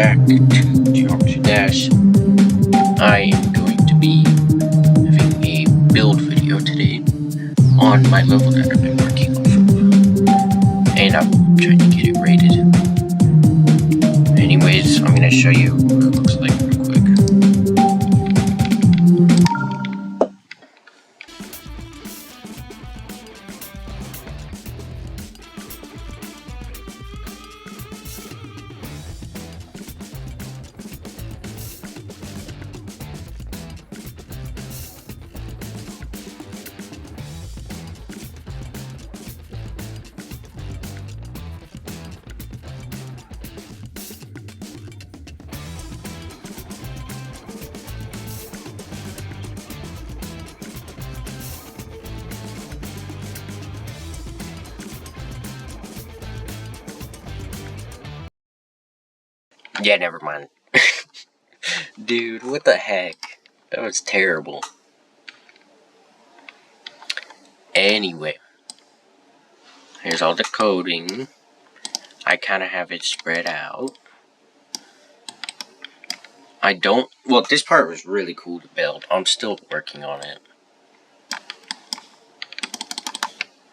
back to Geometry Dash. I am going to be having a build video today on my level that I've been working on for a while, and I'm trying to get it rated. Anyways, I'm going to show you what it looks like real quick. Yeah, never mind. Dude, what the heck? That was terrible. Anyway, here's all the coding. I kind of have it spread out. Well, this part was really cool to build. I'm still working on it.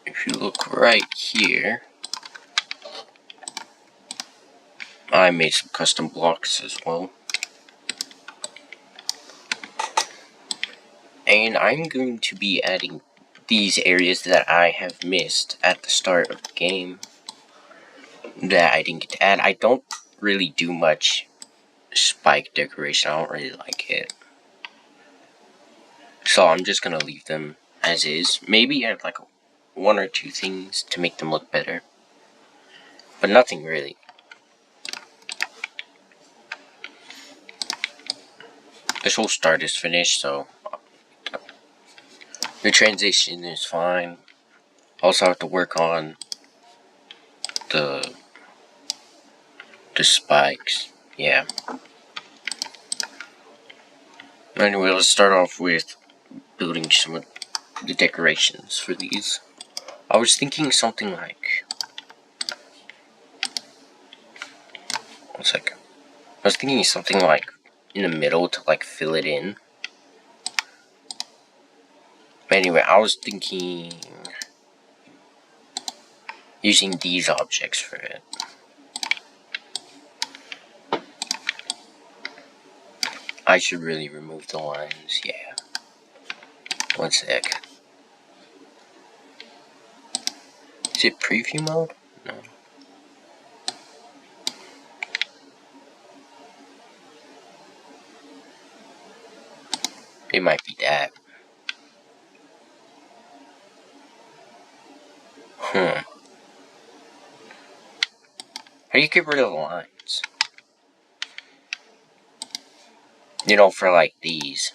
If you look right here, I made some custom blocks as well. And I'm going to be adding these areas that I have missed at the start of the game that I didn't get to add. I don't really do much spike decoration. I don't really like it. So I'm just going to leave them as is. Maybe add like one or two things to make them look better. But nothing really. This whole start is finished, so the transition is fine. Also have to work on the spikes. Yeah. Anyway, let's start off with building some of the decorations for these. I was thinking something like... One second. I was thinking something like in the middle to like fill it in. But anyway, I was thinking using these objects for it. I should really remove the lines, yeah. One sec. Is it preview mode? No. It might be that. How do you get rid of the lines? You know, for like these.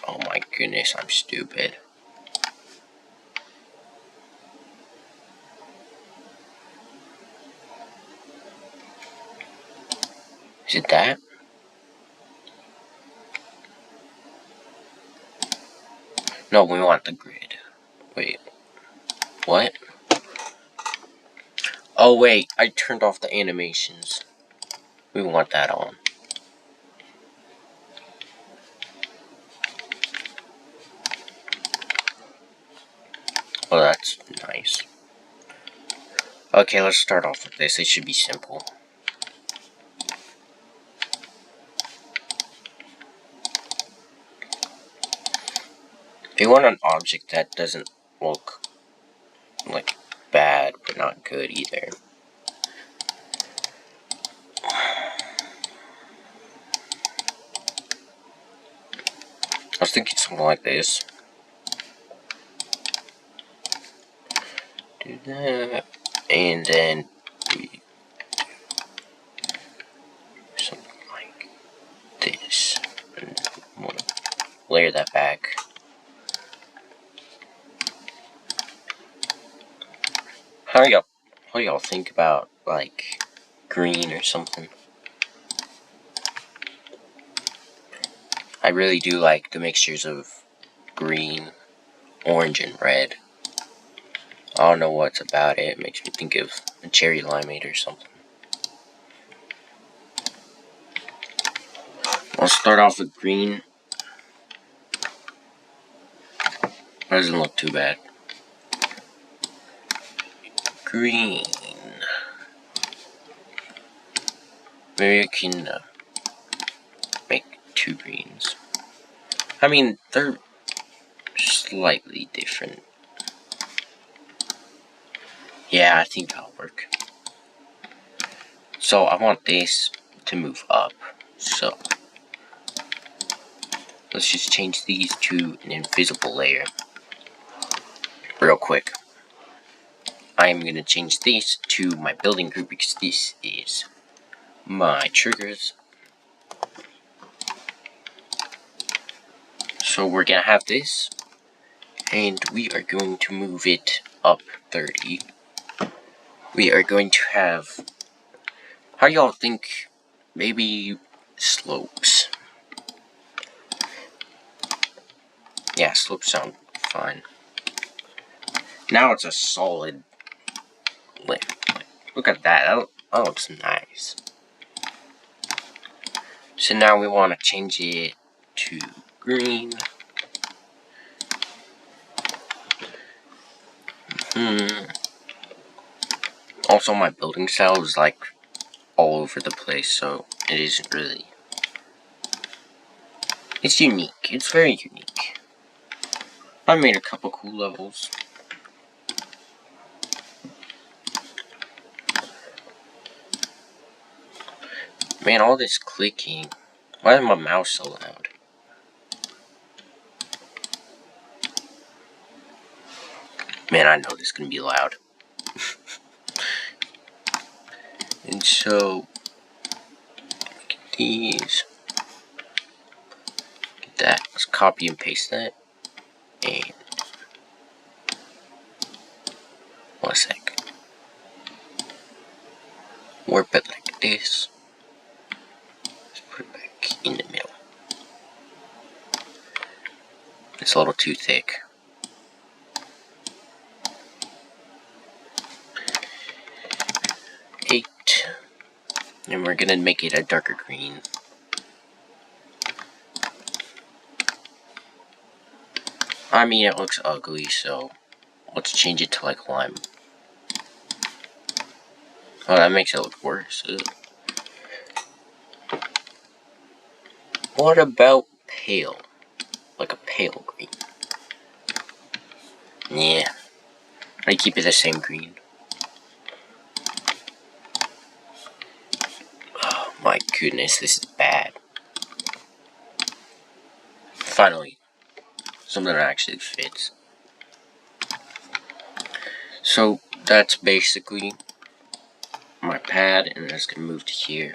Oh my goodness, I'm stupid. Is it that? No, we want the grid. Wait. What? Oh wait, I turned off the animations. We want that on. Oh, that's nice. Okay, let's start off with this. It should be simple. If you want an object that doesn't look like bad, but not good either. I was thinking something like this. Do that, and then we do something like this. And we'll layer that back. How do y'all think about like green or something? I really do like the mixtures of green, orange, and red. I don't know what's about it. It makes me think of a cherry limeade or something. I'll start off with green. Doesn't look too bad. Green. Maybe I can make 2 greens. I mean, they're slightly different. Yeah, I think that'll work. So I want this to move up. So let's just change these to an invisible layer. Real quick. I am going to change this to my building group because this is my triggers. So we're going to have this. And we are going to move it up 30. We are going to have, how y'all think, maybe slopes. Yeah, slopes sound fine. Now it's a solid lip. Look at that, that looks nice. So now we want to change it to green. Also, my building style is like all over the place, so it isn't really. It's unique. It's very unique. I made a couple cool levels. Man, all this clicking. Why is my mouse so loud? Man, I know this is gonna be loud. And so, get these. Get that. Let's copy and paste that. And 1 sec. Warp it like this. Let's put it back in the middle. It's a little too thick. And we're gonna make it a darker green. I mean, it looks ugly, so let's change it to like lime. Oh, that makes it look worse. Ugh. What about pale? Like a pale green. Yeah. I keep it the same green. Oh my goodness, this is bad. Finally, something that actually fits. So that's basically my pad, and it's gonna move to here.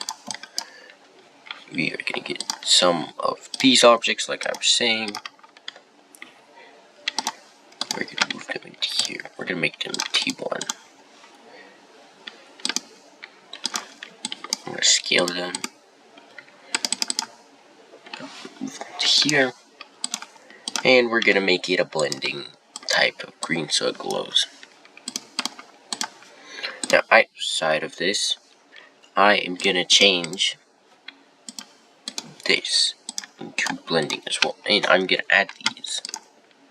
We are gonna get some of these objects, like I was saying. We're gonna move them into here. We're gonna make them T1. I'm gonna scale them. Move them to here. And we're gonna make it a blending type of green so it glows. Now, outside of this, I am gonna change this into blending as well. And I'm gonna add these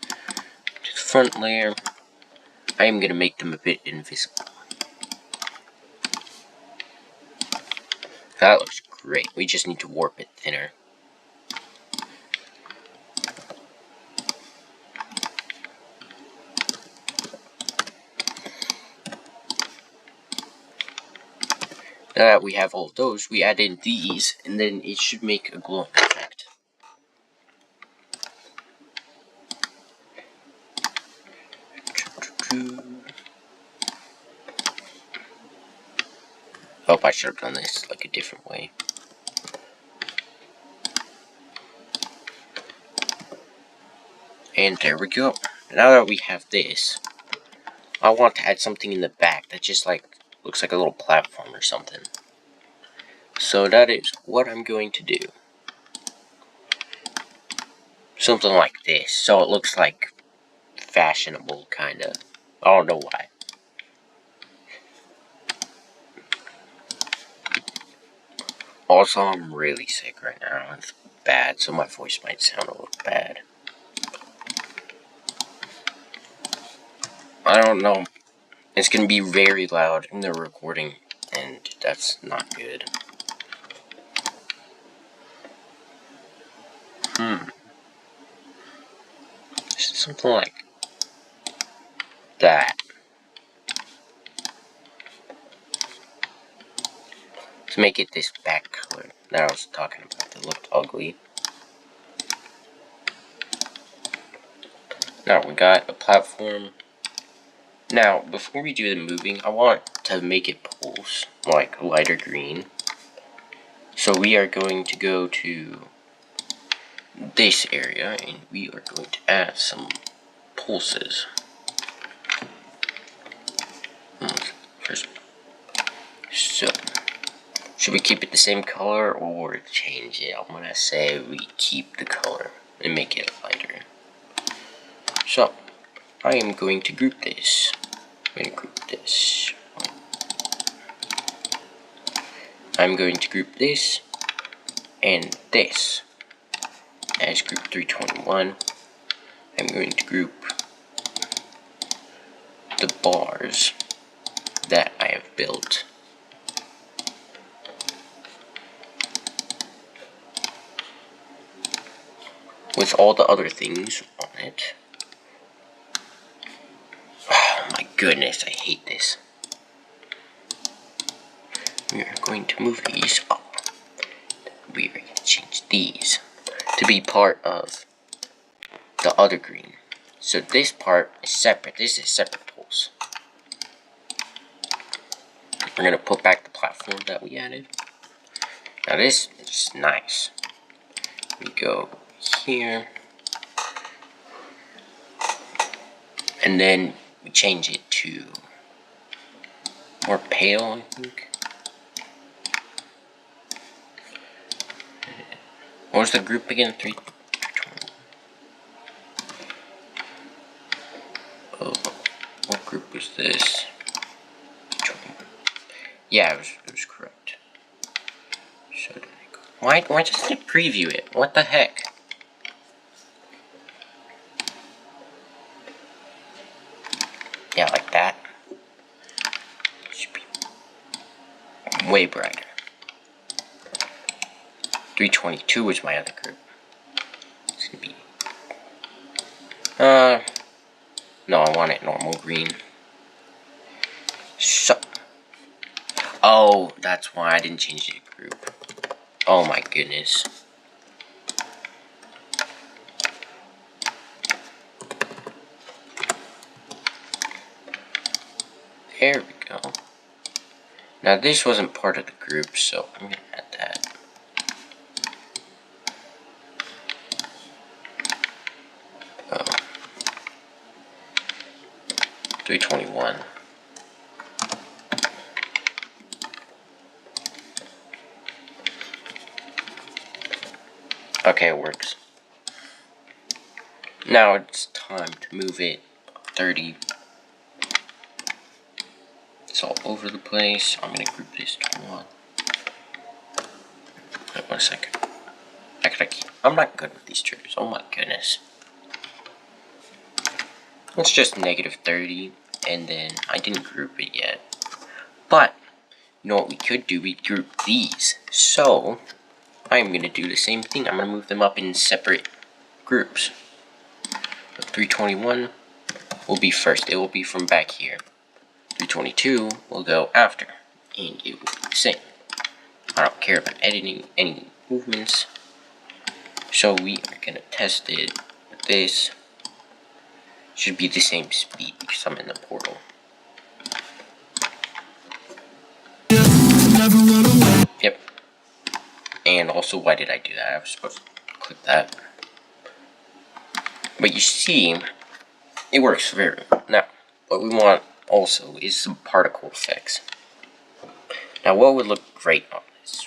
to the front layer. I am gonna make them a bit invisible. That looks great. We just need to warp it thinner. Now that we have all of those, we add in these, and then it should make a glowing effect. Oh, I should have done this like a different way. And there we go. Now that we have this, I want to add something in the back that just like looks like a little platform or something. So that is what I'm going to do. something like this, so it looks like fashionable, kinda. I don't know why. Also, I'm really sick right now. It's bad, so my voice might sound a little bad. I don't know. It's gonna be very loud in the recording, and that's not good. Something like that. To make it this back color that I was talking about that looked ugly. Now we got a platform. Now, before we do the moving, I want to make it pulse, like lighter green. So we are going to go to this area, and we are going to add some pulses. First, so, should we keep it the same color or change it? I'm gonna say we keep the color and make it lighter. So, I am going to group this. I'm going to group this. I'm going to group this and this as group 321. I'm going to group the bars that I have built with all the other things on it. Oh my goodness, I hate this. We are going to move these up. We are going to change these to be part of the other green. So this part is separate. This is a separate pulse. We're going to put back the platform that we added. Now this is nice. We go here. And then we change it to more pale, I think. What was the group again? 320. Oh, what group was this? Yeah, it was correct. So why doesn't it preview it? What the heck? Yeah, like that. Should be way brighter. 322 is my other group. It's gonna be no, I want it normal green. So oh, that's why I didn't change the group. Oh my goodness. There we go. Now this wasn't part of the group, so I'm gonna add that. Oh. 321. Okay, it works. Now it's time to move it 30. It's all over the place. I'm gonna group this to 1. Wait 1 second. I'm not good with these triggers. Oh my goodness. It's just negative 30, and then I didn't group it yet. But you know what we could do? We group these. So I'm gonna do the same thing. I'm gonna move them up in separate groups. 321 will be first. It will be from back here. 322 will go after, and it will be the same. I don't care about editing any movements. So we are gonna test it with this. Should be the same speed because I'm in the portal. Yep. And also, why did I do that? I was supposed to click that. But you see, it works very well. Now, what we want also is some particle effects. Now, what would look great on this?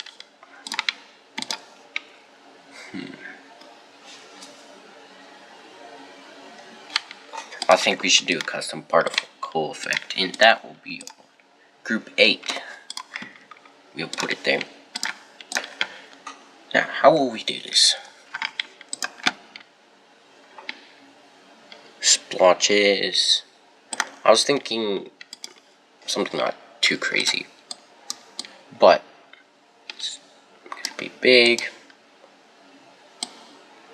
I think we should do a custom particle effect, and that will be group 8. We'll put it there. Now, how will we do this? Splotches. I was thinking something not too crazy, but it's gonna be big.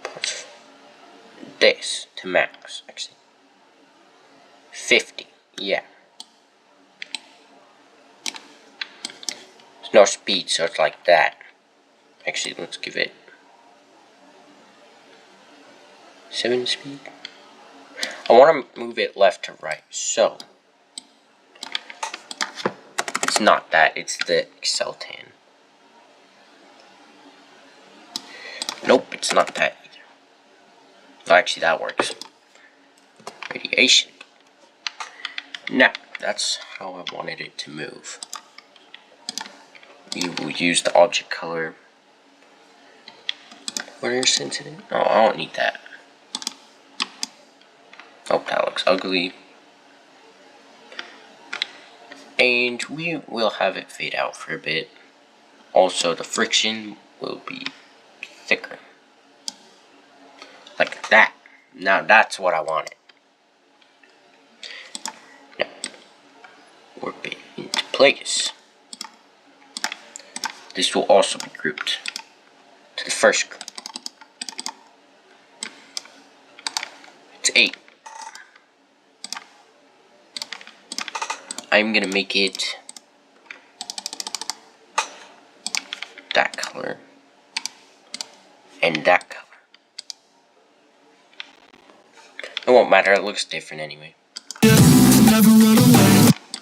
Put this to max, actually. 50, yeah. There's no speed, so it's like that. Actually, let's give it 7 speed. I want to move it left to right, so it's not that, it's the Exceltan. Nope, it's not that either. Oh, actually, that works. Radiation. Now, that's how I wanted it to move. We will use the object color. Water sensitive? No, I don't need that. Oh, that looks ugly. And we will have it fade out for a bit. Also, the friction will be thicker. Like that. Now, that's what I wanted. Now, warp it into place. This will also be grouped to the first group. It's 8. I'm gonna make it that color and that color. It won't matter, it looks different anyway.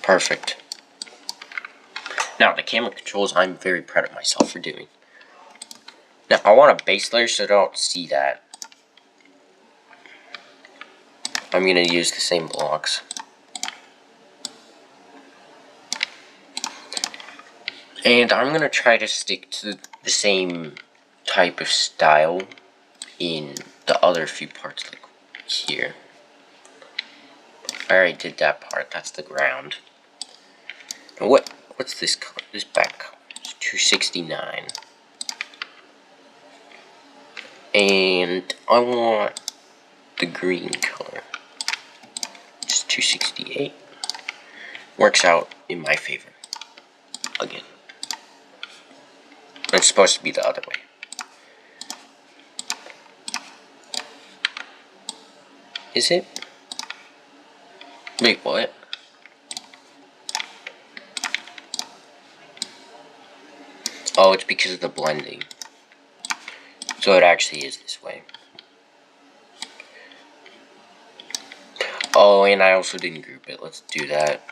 Perfect. Now, the camera controls, I'm very proud of myself for doing. Now, I want a base layer so I don't see that. I'm gonna use the same blocks. And I'm gonna try to stick to the same type of style in the other few parts, like here. I already did that part, that's the ground. Now what's this color? This back color is 269. And I want the green color. Just 268. Works out in my favor. Again. It's supposed to be the other way. Is it? Wait, what? Oh, it's because of the blending. So it actually is this way. Oh, and I also didn't group it. Let's do that.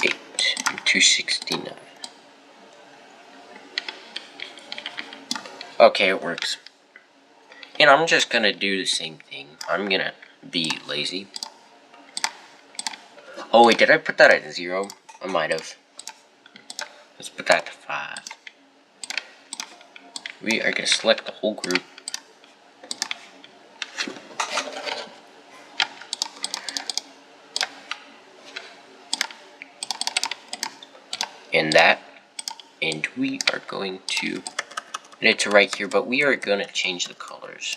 And 269. Okay, it works. And I'm just gonna do the same thing. I'm gonna be lazy. Oh wait, did I put that at 0? I might have. Let's put that to 5. We are gonna select the whole group. And that. And we are going to put it to right here, but we are gonna change the colors.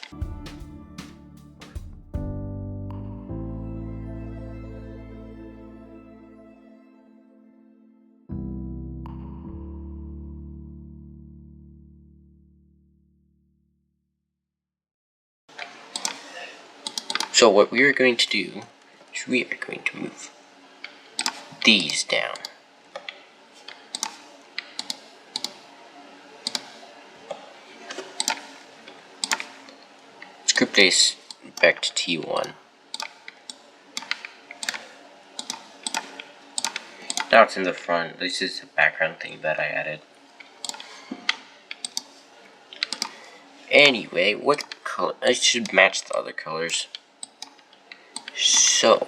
So what we are going to do is we are going to move these down. Let's group this back to T1. Now it's in the front. This is the background thing that I added. Anyway, what color? I should match the other colors. So,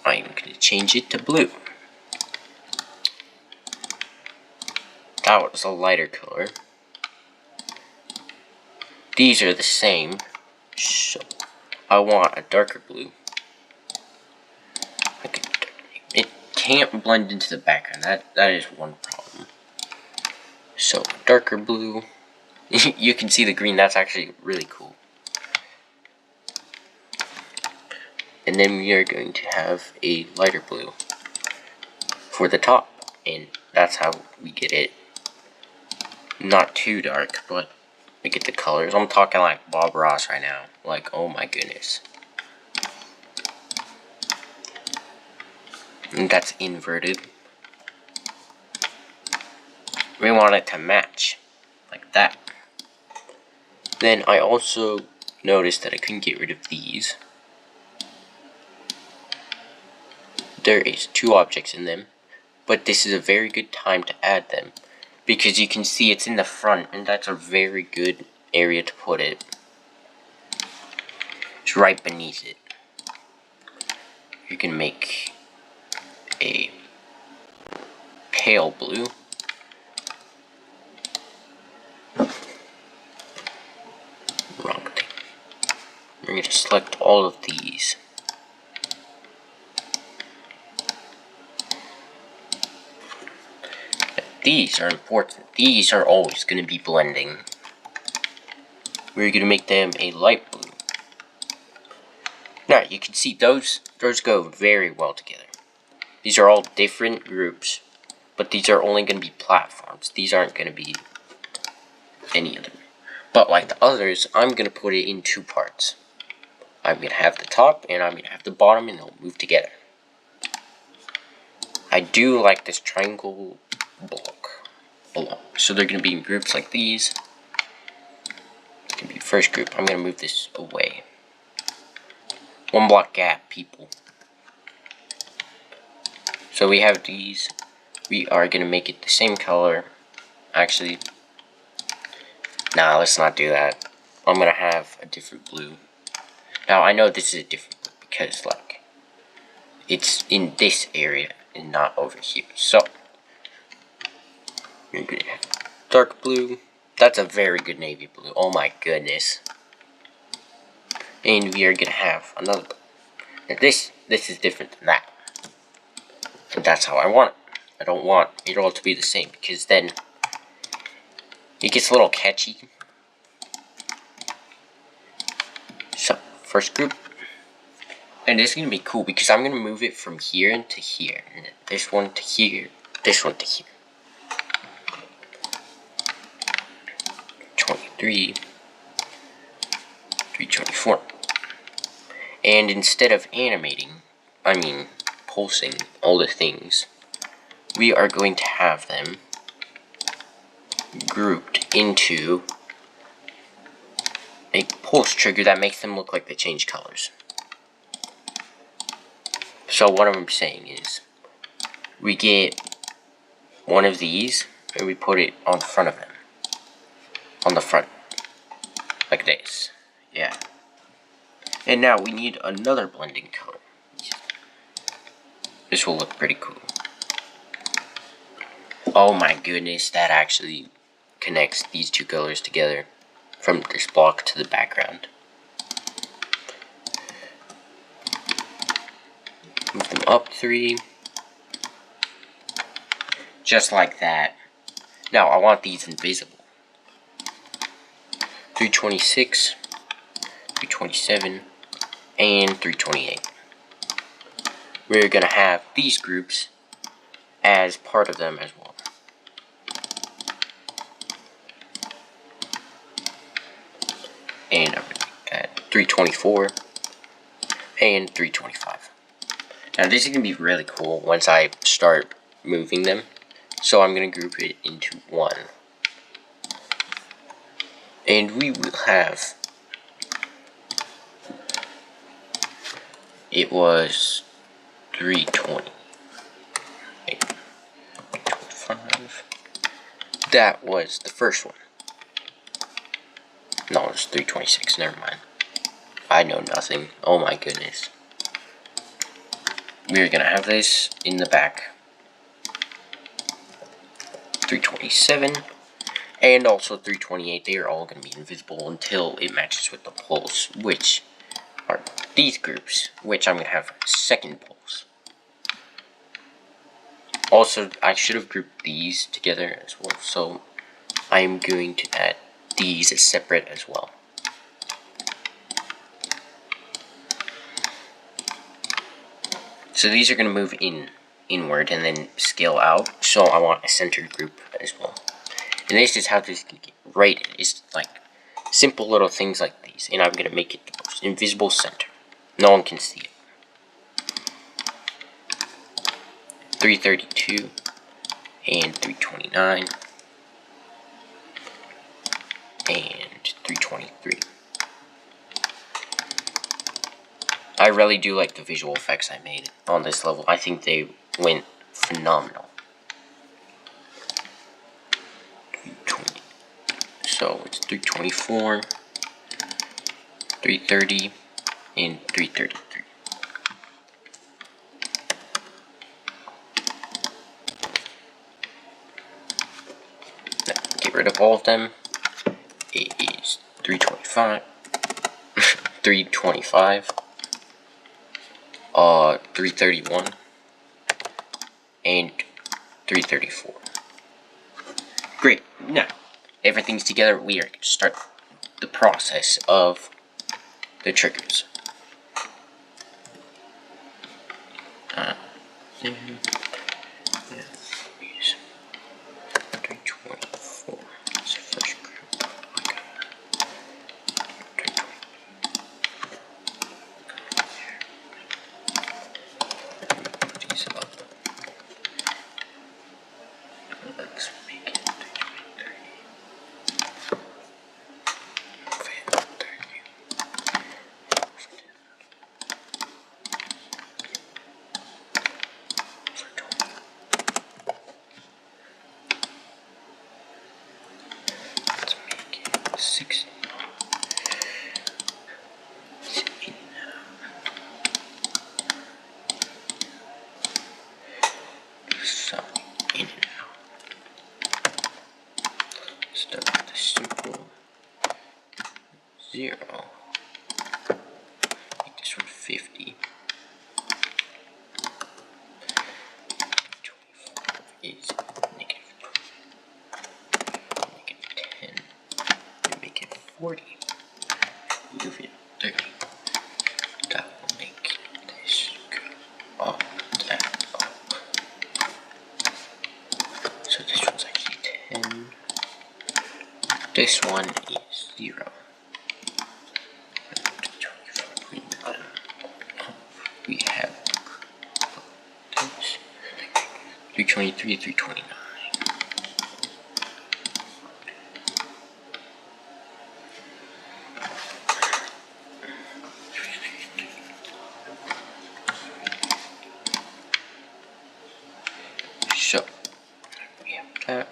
I'm going to change it to blue. out as a lighter color. These are the same, so I want a darker blue. Okay. It can't blend into the background. That is one problem. So darker blue. You can see the green. That's actually really cool. And then we are going to have a lighter blue for the top, and that's how we get it not too dark, but we get the colors. I'm talking like Bob Ross right now. Like, oh my goodness. And that's inverted. We want it to match like that. Then I also noticed that I couldn't get rid of these. There is 2 objects in them, but this is a very good time to add them because you can see it's in the front, and that's a very good area to put it. It's right beneath it. You can make a pale blue. Wrong thing. We're going to select all of these. These are important. These are always going to be blending. We're going to make them a light blue. Now, you can see those go very well together. These are all different groups, but these are only going to be platforms. These aren't going to be any other. But like the others, I'm going to put it in 2 parts. I'm going to have the top, and I'm going to have the bottom, and they'll move together. I do like this triangle block. So they're going to be in groups like these. It's going to be first group. I'm going to move this away. 1 block gap, people. So we have these. We are going to make it the same color. Actually, nah, let's not do that. I'm going to have a different blue. Now, I know this is a different blue because, like, it's in this area and not over here. So, we're going to have dark blue. That's a very good navy blue. Oh my goodness. And we are going to have another blue. Now, this is different than that. And that's how I want it. I don't want it all to be the same because then it gets a little catchy. So, first group. And this is going to be cool because I'm going to move it from here to here. And this one to here. This one to here. 23. 324. And instead of pulsing all the things, we are going to have them grouped into a pulse trigger that makes them look like they change colors. So what I'm saying is, we get one of these, and we put it on front of them. On the front. Like this. Yeah. And now we need another blending color. This will look pretty cool. Oh my goodness, that actually connects these 2 colors together from this block to the background. Move them up 3. Just like that. Now, I want these invisible. 326, 327, and 328. We're going to have these groups as part of them as well. And I'm going to add 324 and 325. Now this is going to be really cool once I start moving them. So I'm going to group it into 1. And we will have, it was 320. 25. That was the first one. No, it was 326, never mind. I know nothing. Oh my goodness. We're gonna have this in the back. 327, and also 328. They are all going to be invisible until it matches with the poles, which are these groups, which I'm going to have second poles. Also, I should have grouped these together as well, so I'm going to add these as separate as well. So these are going to move inward and then scale out, so I want a centered group as well. And this is how this can get rated. It's like simple little things like these, and I'm going to make it the most invisible center. No one can see it. 332 and 329 and 323. I really do like the visual effects I made on this level. I think they went phenomenal. 320. So it's 324, 330, and 333. Now, get rid of all of them. It is 325, 325, 331, and 334. Great. Now, everything's together. We are going to start the process of the triggers. Use 324 as the first group. Put these up. Let's make it 323. Let's make it 60. So, in and out. Start with the simple 0. Make this one 50. 24 is negative 10. And make it 40. Move it 30. That will make this go up, that up. So this one's actually 10. This one is 0. We have this 323, 329. So we have that.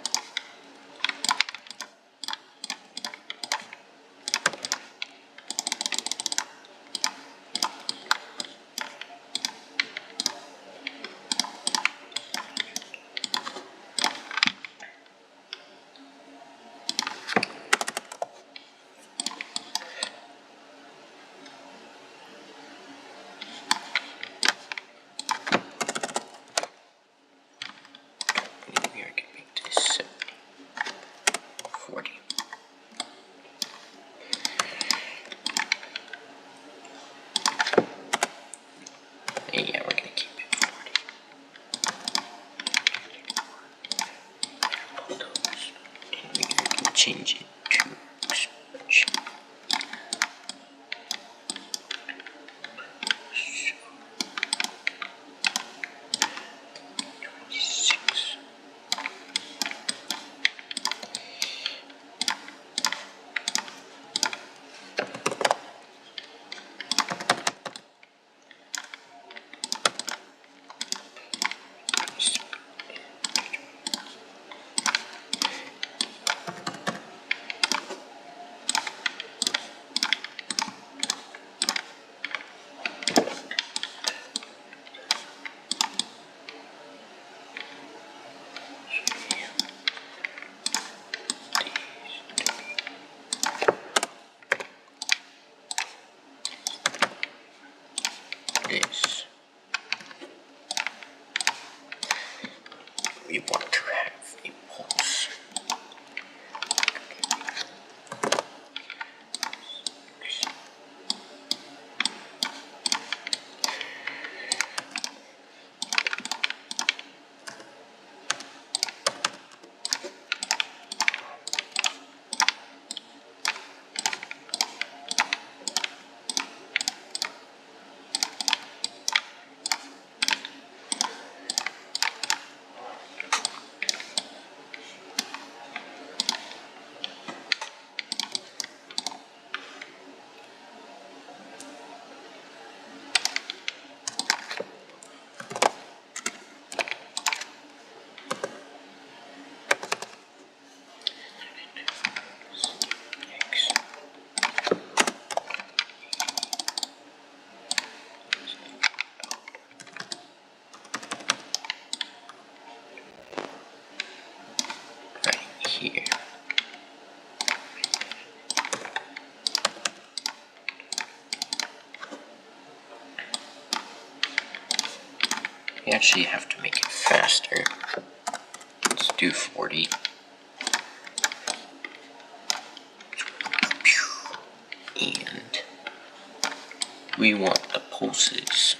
We are going to make this 70, 40. And yeah, we're going to keep it 40. Pull those, and we're going to change it to expansion. So, 26. we want to have a pulse. Here. We actually have to make it faster. Let's do 40. And we want the pulses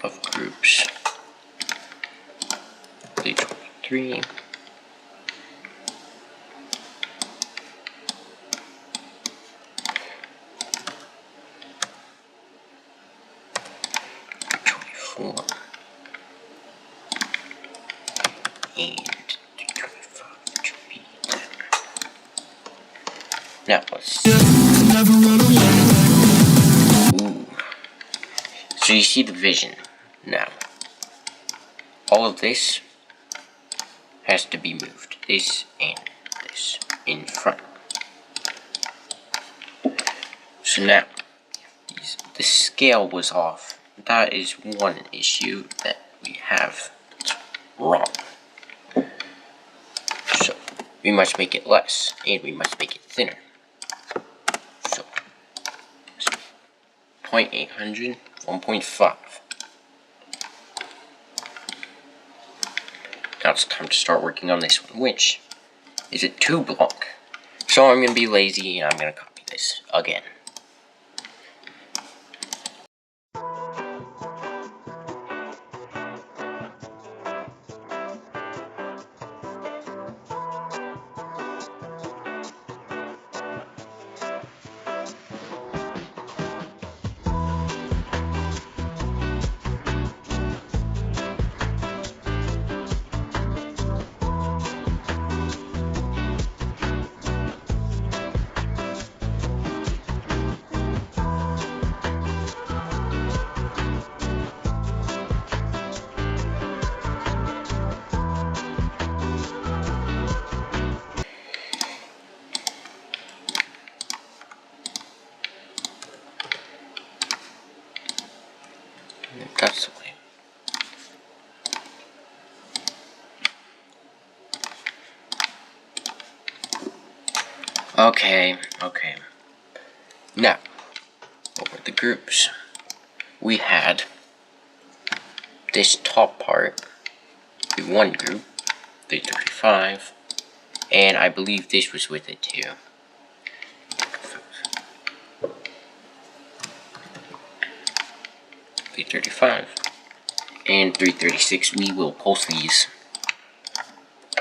of groups. 23. 24. And 25 to be there. Now let's see. Ooh. So you see the vision now. All of this has to be moved. This and this in front. So now, the scale was off. That is one issue that we have that's wrong. So, we must make it less, and we must make it thinner. So, 0.800, 1.5. Now it's time to start working on this one, which is a 2 block. So I'm going to be lazy, and I'm going to copy this again. That's the way. Okay. Now, what were the groups? We had this top part, the one group, 335, and I believe this was with it too. 335 and 336. We will pulse these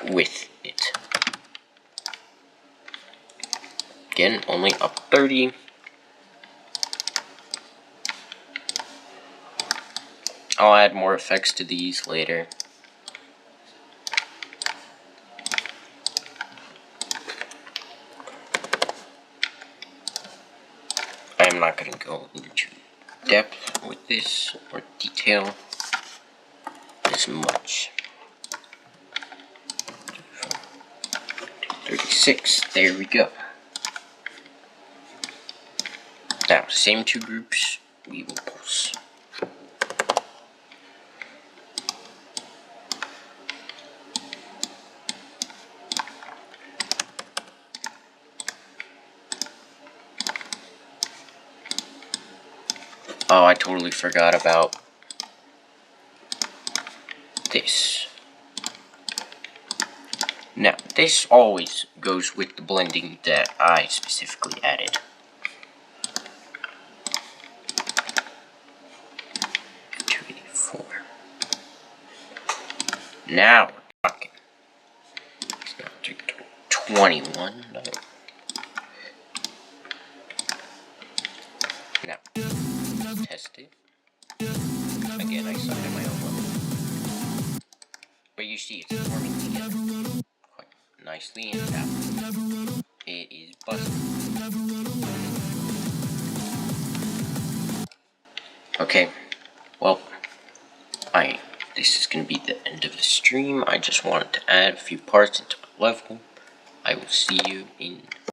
with it. Again, only up 30. I'll add more effects to these later. I am not going to go into depth with this or detail as much. 36, there we go. Now, same 2 groups, we will pulse. Oh, I totally forgot about this. Now, this always goes with the blending that I specifically added. Now we're talking. It's now 21. No. Now, test it. Again, I suck at my own level. But you see, it's forming together quite nicely, and now it is buzzing. Okay, well, this is going to be the end of the stream. I just wanted to add a few parts into my level. I will see you in